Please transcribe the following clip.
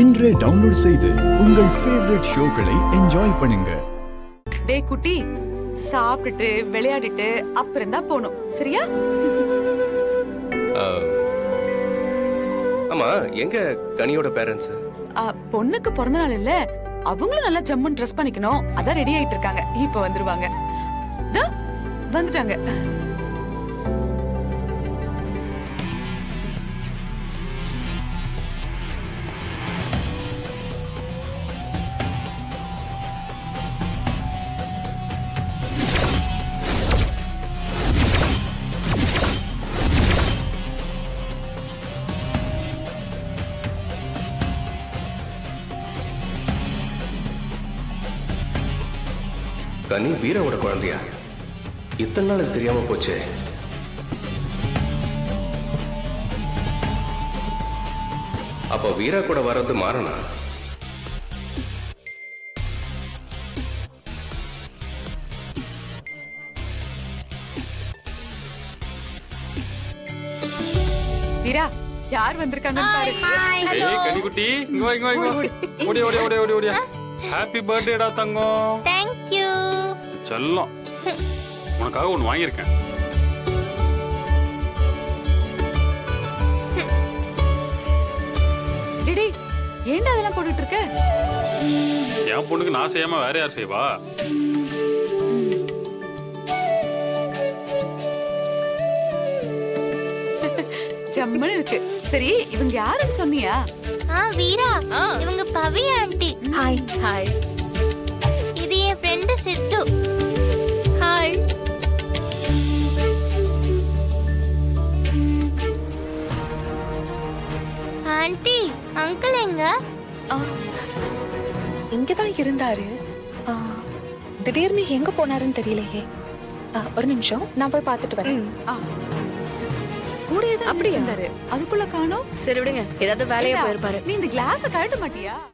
இன்றே டவுன்லோட் செய்து உங்கள் ஃபேவரட் ஷோக்களை என்ஜாய் பண்ணுங்க. டேய் குட்டி, சாப்பிட்டுட்டு விளையாடிட்டு அப்புறம் தான் போணும், சரியா? ஆமா, எங்க கனியோட பேரண்ட்ஸ்? பொண்ணுக்கு பிறந்த நாள் இல்ல, அவங்களும் நல்லா ஜம்முன்னு ட்ரெஸ் பண்ணிக்கணும், அதான் ரெடி ஆயிட்டு இருக்காங்க. இப்ப வந்துருவாங்க. வந்துட்டாங்க. கனி வீராவோட குழந்தையா? இத்தனை நாள் இது தெரியாம போச்சு. அப்ப வீரா கூட வர்றது மாறனா? வீரா, யார் வந்திருக்காங்கன்னு பாரு. ஏய் கனிக்குட்டி, இங்க வா இங்க வா இங்க வா. ஓடி ஓடி ஓடி ஓடி ஓடி. ஹேப்பி பர்த்டேடா தங்கம். Thank you. செல்லம். உனக்காக ஒன்னு வாங்கியிருக்கேன். டிடி, ஏன்டா அதெல்லாம் போட்டுட்டு இருக்க? என் பொண்ணுக்கு நான் செய்யாம வேற யார் செய்வா? ஜம்முன்னு இருக்கு. சரி, இவங்க யாருன்னு சொன்னியா? வீரா, இவங்க பவி ஆண்டி. ஹாய். ஹாய். இது என் ஃப்ரெண்ட் சித்து. ஹாய். ஆண்டி, அங்கிள் எங்க? இங்கதான் இருந்தாரு. திடீர்னு எங்க போனாருன்னு தெரியலையே. ஒரு நிமிஷம், நான் போய் பார்த்துட்டு வரேன். கூடயே தான் அப்படியா? இருந்தாரு. அதுக்குள்ள காணோம். சரி விடுங்க, ஏதாவது வேலையா போயிருப்பாரு. நீ இந்த கிளாஸ கழட்ட மாட்டியா?